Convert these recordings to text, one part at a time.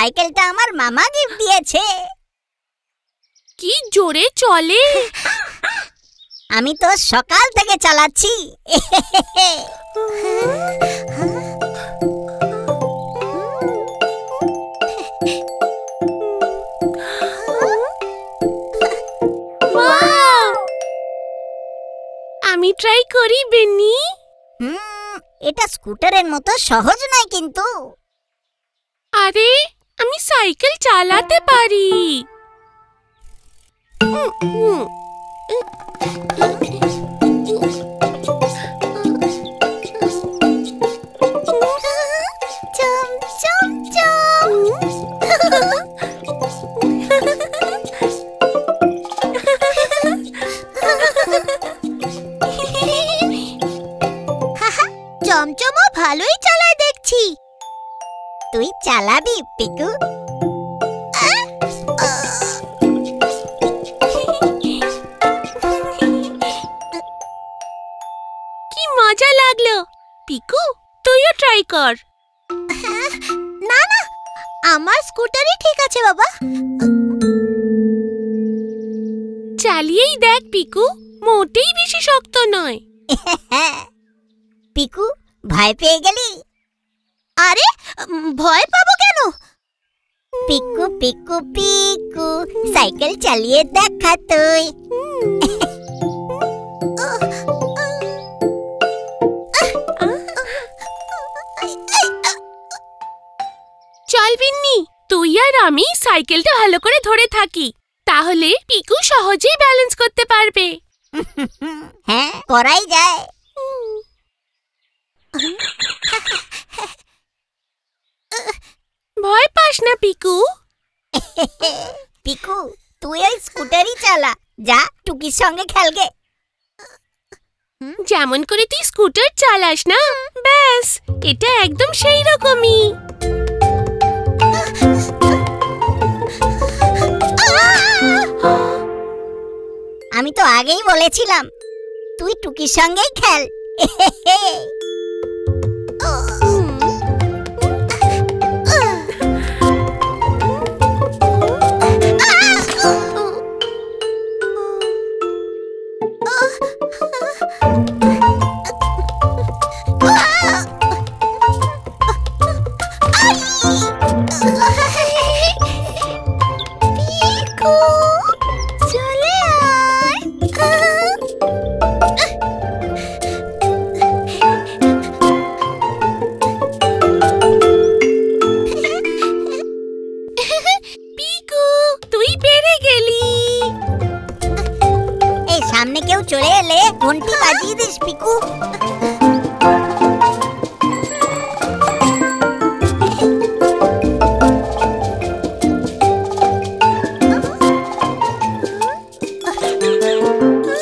সাইকেলটা আমার মামা গিফট দিয়েছে। কি জোরে চলে! আমি তো সকাল থেকে চালাচ্ছি। আমি ট্রাই করি বেনি। এটা স্কুটারের মতো সহজ নয় কিন্তু। আরে আমি সাইকেল চালাতে পারি। চমচমও ভালোই চালায় দেখছি। তুই চালাবি পিকু? কি মজা লাগলো। পিকু তুইও ট্রাই কর। না না, আমার স্কুটারই ঠিক আছে বাবা। চালিয়েই দেখ পিকু, মোটেই বেশি শক্ত নয়। পিকু ভয় পেয়ে গেলি? আরে ভয় পাবো কেন? পিকু পিকু পিকু সাইকেল চালিয়ে দেখা তুই। চল বিন্নি, তুই আর আমি সাইকেলটা ভালো করে ধরে থাকি, তাহলে পিকু সহজেই ব্যালেন্স করতে পারবে। হ্যাঁ, করাই যায়। ভয় পাস না পিকু। পিকু তুই ওই স্কুটারই চালা, যা টুকির সঙ্গে খেলগে। যেমন করে তুই স্কুটার চালাস না, ব্যাস এটা একদম সেই রকমই। আমি তো আগেই বলেছিলাম তুই টুকির সঙ্গেই খেল। সামনে কেউ চলে এলে ঘন্টি বাজিয়ে দিস পিকু।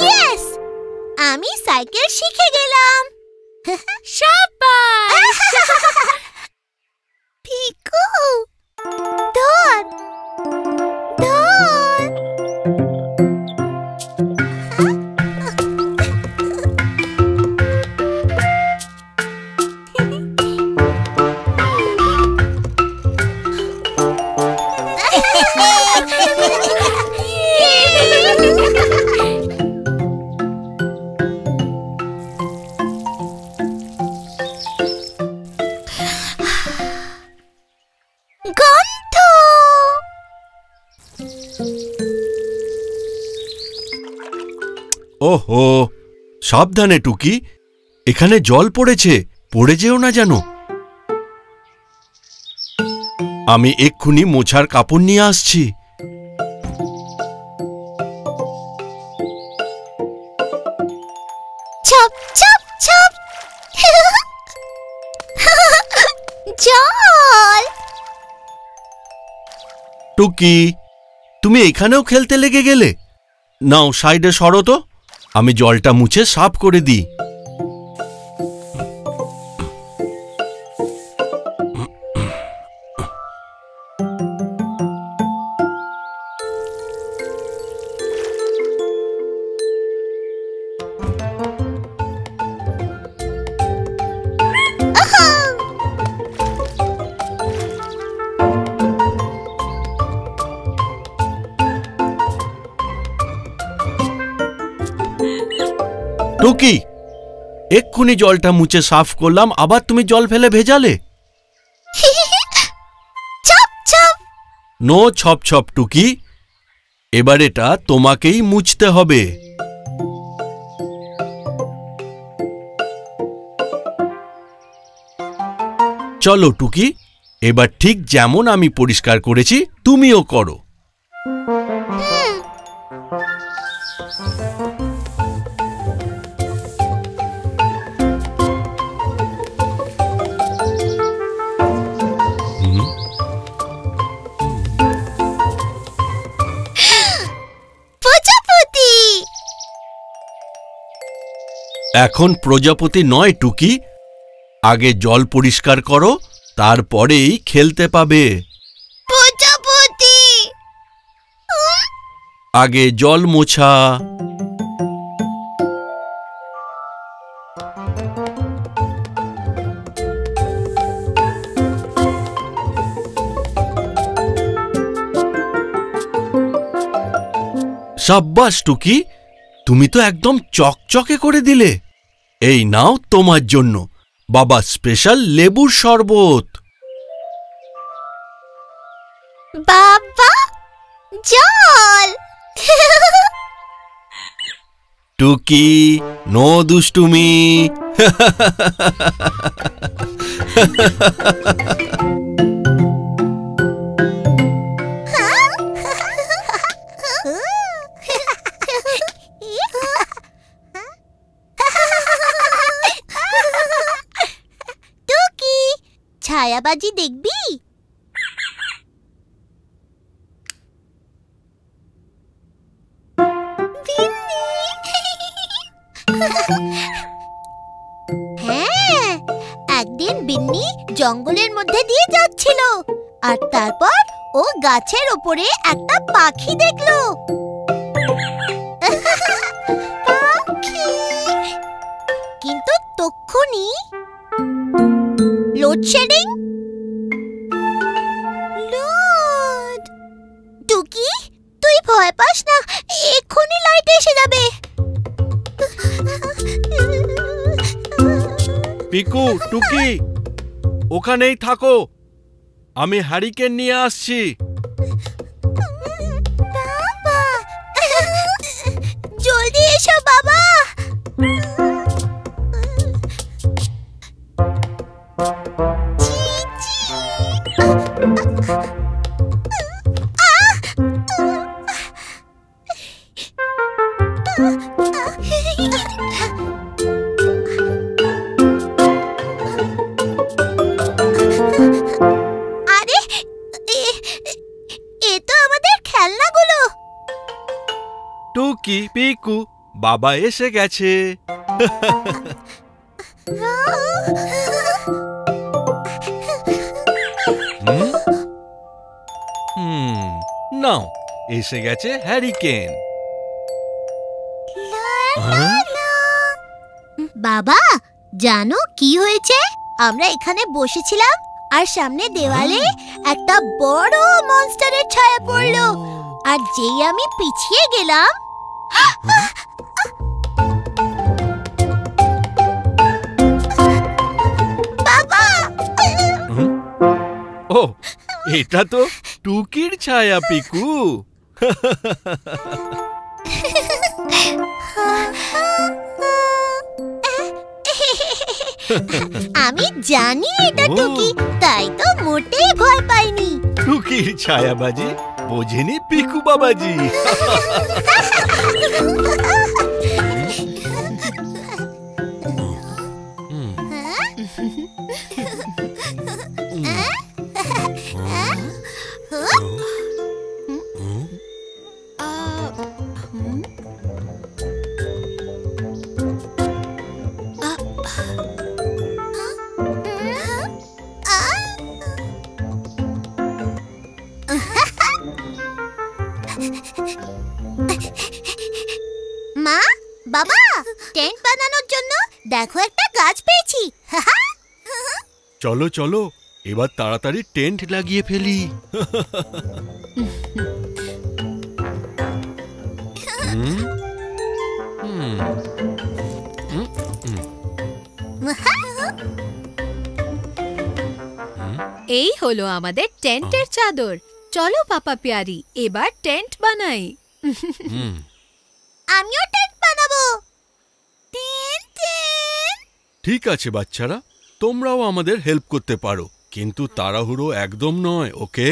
ইয়েস, আমি সাইকেল শিখে গেলাম। শাবাশ পিকু, ধর ধর। ওহো, সাবধানে টুকি, এখানে জল পড়েছে, পড়ে যেও না যেন। আমি এক্ষুনি মোছার কাপড় নিয়ে আসছি। ছপ ছপ ছপ। জল। টুকি, তুমি এখানেও খেলতে লেগে গেলে? নাও সাইডে সরো তো, আমি জলটা মুছে সাফ করে দিই। টুকি, এক্ষুনি জলটা মুছে সাফ করলাম, আবার তুমি জল ফেলে ভেজালে। ছপ ছপ। নো ছপ ছপ টুকি, এবার এটা তোমাকেই মুছতে হবে। চলো টুকি, এবার ঠিক যেমন আমি পরিষ্কার করেছি তুমিও করো। প্রজাপতি। এখন প্রজাপতি নয় টুকি, আগে জল পরিষ্কার করো, তারপরেই খেলতে পাবে। প্রজাপতি। আগে জল মোছা। সাব্বাস টুকি, তুমি তো একদম চকচকে করে দিলে। এই নাও তোমার জন্য বাবা স্পেশাল লেবুর শরবত। বাবা, জল। টুকি, নো দুষ্টুমি। টুকি, ছায়াবাজি দেখবি? হ্যাঁ, একদিন বিন্নি জঙ্গলের মধ্যে দিয়ে যাচ্ছিল, আর তারপর ও গাছের ওপরে একটা পাখি দেখলো। পাখি। কিন্তু তক্ষুনি লোডশেডিং। লোড। টুকি, তুই ভয় পাস না, এক্ষুনি লাইট এসে যাবে। পিকু, টুকি, ওখানেই থাকো, আমি হ্যারিকেন নিয়ে আসছি। বাবা, জলদি এসো বাবা। আরে, এ তো আমাদের খেলনাগুলো। টুকি, পিকু, বাবা এসে গেছে। নাও, এসে গেছে হ্যারিকেন। বাবা, জানো কি হয়েছে? আমরা এখানে বসেছিলাম আর সামনে দেওয়ালে একটা বড় মনস্টারের ছায়া পড়লো, আর যেই আমি পিছিয়ে গেলাম, বাবা। ও, এটা তো টুকির ছায়া পিকু। আমি জানি এটা টুকি, তাই তো মোটেই ভয় পাইনি। টুকির ছায়াবাজি বোঝেনি পিকু বাবাজি। মা, বাবা, টেন্ট বানানোর জন্য দেখো একটা গাছ পেয়েছি। চলো চলো, এবার তাড়াতাড়ি টেন্ট লাগিয়ে ফেলি। এই হলো আমাদের টেন্টের চাদর। চলো পাপা প্যারি, এবার টেন্ট বানাই। আমিও টেন্ট বানাবো। Tent tent. ঠিক আছে বাচ্চারা, তোমরাও আমাদের হেল্প করতে পারো, কিন্তু তাড়াহুড়ো একদম নয়, ওকে?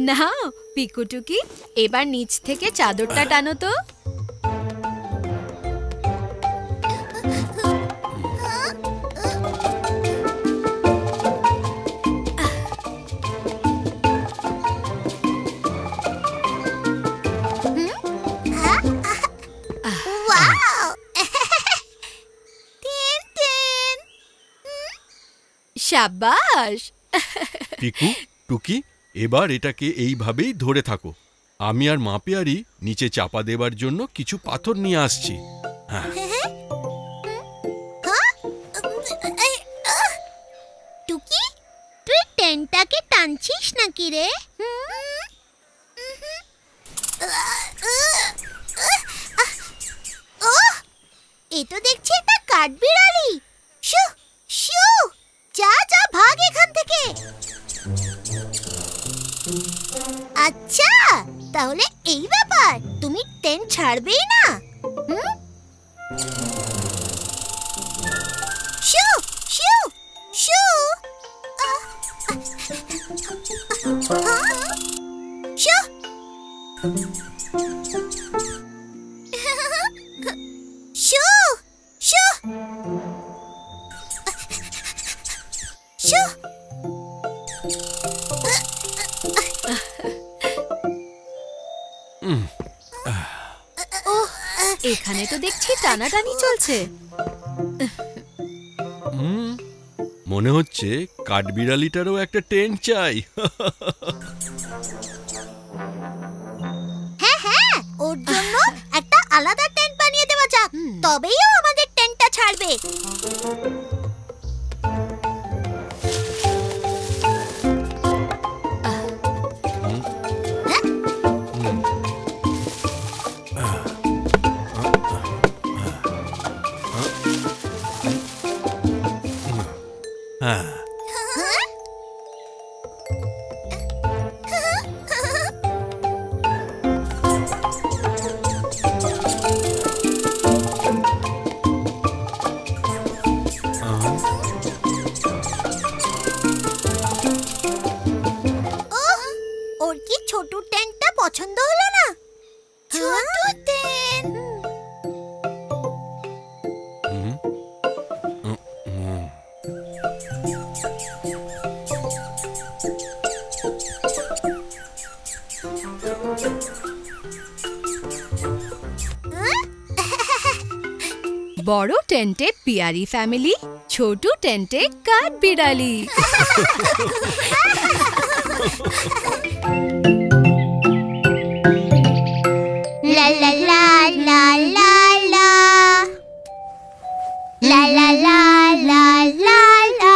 নাও পিকুটুকি, এবার নিচ থেকে চাদরটা টানো তো। ওয়াও! Tent tent. সাবাস। পিকু, টুকি, এবার এটাকে এইভাবেই ধরে থাকো। আমি আর মা পেয়ারি নিচে চাপা দেবার জন্য কিছু পাথর নিয়ে আসছি। হ্যাঁ, টুকি, তুই টেন্টটাকে টানছিস নাকি রে? এ তো দেখছি একটা কাঠবিড়ালি। শু শু, যা যা, ভাগ এখান থেকে। আচ্ছা, তাহলে এই ব্যাপার, তুমি টেন্ট ছাড়বেই না? শু শু শু। শু। শু শু শু। এখানে তো দেখছি টানাটানি চলছে। মনে হচ্ছে কাঠবিড়ালিটারও একটা টেন্ট চাই। হ্যাঁ হ্যাঁ, ওর জন্য একটা আলাদা টেন্ট বানিয়ে দেওয়া যাক, তবেই ও আমাদের টেন্টটা ছাড়বে। হ্যাঁ, ওর কি ছোট টেন্টটা পছন্দ হলো না? ছোট টেন্ট। বড় টেন্টে পিয়ারি ফ্যামিলি, ছোট টেন্টে কাঠবিড়ালি। লা লা লা লা লা লা লা লা লা লা লা লা।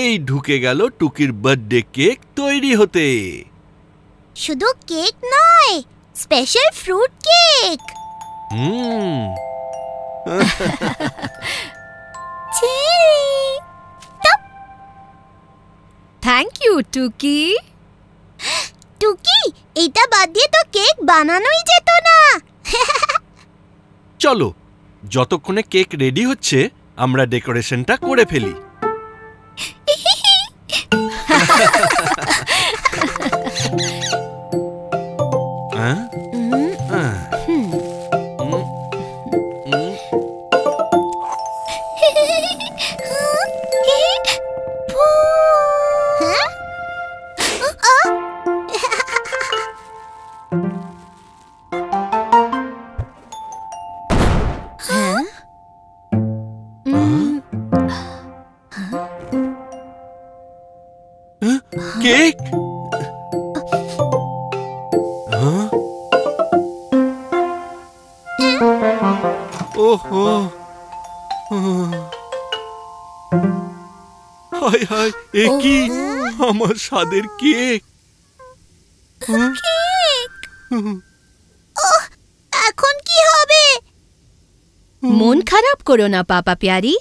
এই ঢুকে গেল টুকির বার্থডে কেক তৈরি হতে। শুধু কেক নয়, special fruit cake. Thank you Tuki. Tuki, এটা বাদ দিয়ে তো কেক বানানোই যেত না। চলো, যতক্ষণে কেক রেডি হচ্ছে আমরা ডেকোরেশনটা করে ফেলি। কেক? হ্যাঁ? ওহো, হায় হায়, এ কি আমার স্বাদের কেক? এখন কি হবে? মন খারাপ করো না পাপা প্যারি,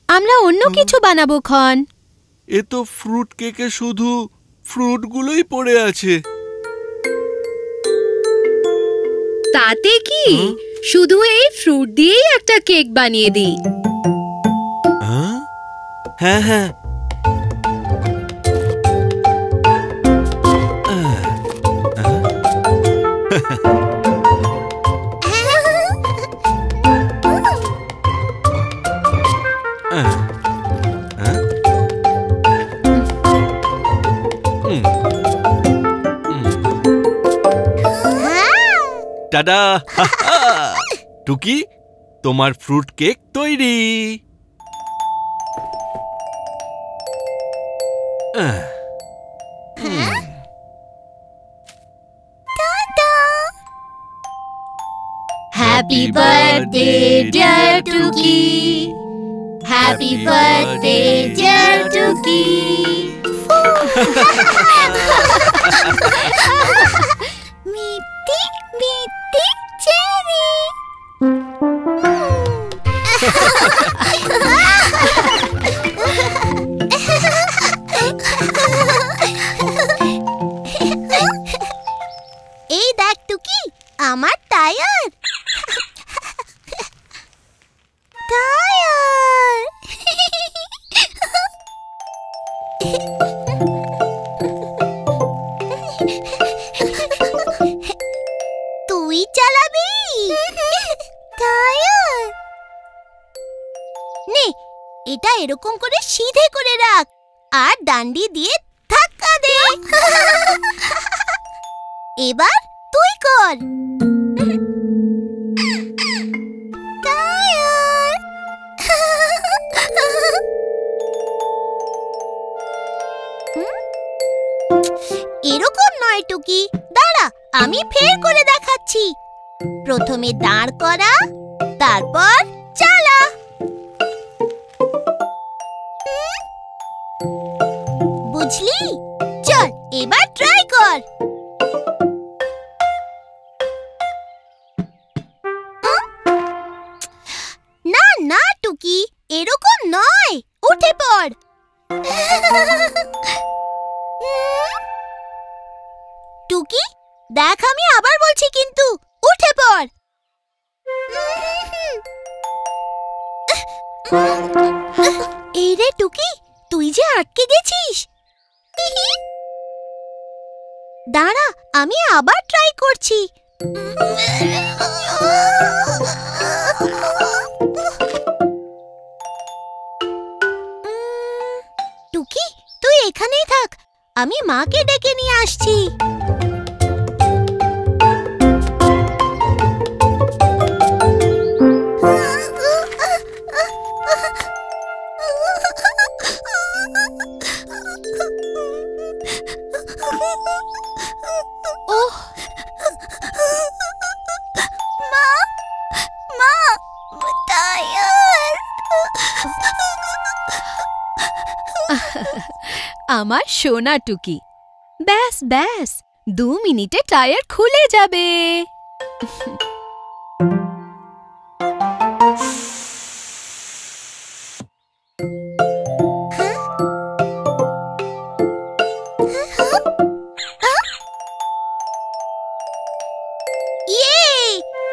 আমরা অন্য কিছু বানাবো খন। এ তো ফ্রুট কেকে শুধু ফ্রুটগুলোই পড়ে আছে। তাতে কি, শুধু এই ফ্রুট দিয়েই একটা কেক বানিয়ে দিই। হ্যাঁ হ্যাঁ, টাডা! টুকি, তোমার ফ্রুট কেক তৈরি। Happy birthday, dear Tuki. Happy birthday, dear Tuki. মিটি মিটি চেরি। এই দেখ টুকি, আমার টায়ার। টায়ার। তুই চালাবি টায়ার? নে, এটা এরকম করে সিধে করে রাখ আর ডান্ডি দিয়ে ধাক্কা দে। এবার তুই কর। টায়ার। এরকম নয় টুকি, দাঁড়া, আমি ফের করে দেখাচ্ছি। প্রথমে দাঁড় করা, তারপর চালা। বুঝলি? চল এবার ট্রাই কর। না না টুকি, এরকম নয়, উঠে পড়। টুকি, দেখ আমি আবার বলছি কিন্তু, উঠে পড়। এই রে টুকি, তুই যে আটকে গেছিস। দাঁড়া, আমি আবার ট্রাই করছি। টুকি, তুই এখানেই থাক, আমি মাকে ডেকে নিয়ে আসছি। আমার সোনা টুকি, ব্যাস ব্যাস, 2 মিনিটে টায়ার খুলে যাবে।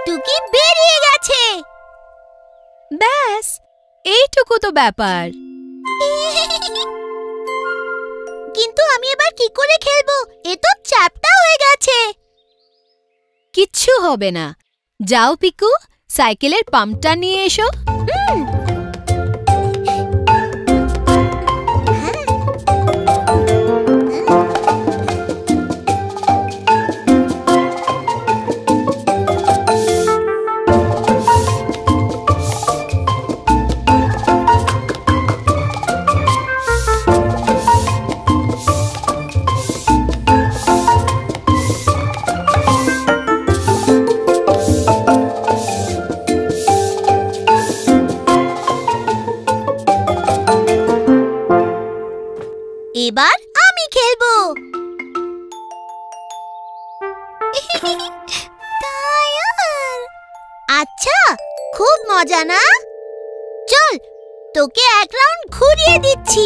টুকি বেরিয়ে গেছে। ব্যাস, এইটুকু তো ব্যাপার। কিন্তু আমি এবার কি করে খেলবো? এ তো চ্যাপ্টা হয়ে গেছে। কিচ্ছু হবে না, যাও পিকু, সাইকেলের পাম্পটা নিয়ে এসো। এবার আমি খেলবো। আচ্ছা, খুব মজা না? চল, তোকে এক রাউন্ড ঘুরিয়ে দিচ্ছি।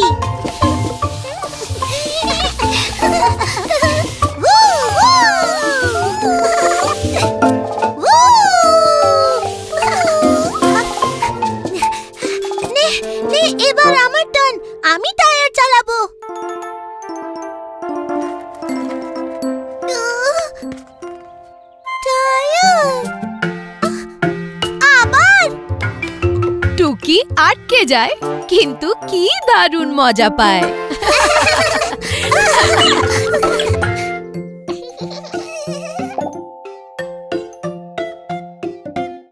এবার আমার টার্ন, আমি টায়ার চালাবো। আবার টুকি আটকে যায়, কিন্তু কি দারুণ মজা পায়।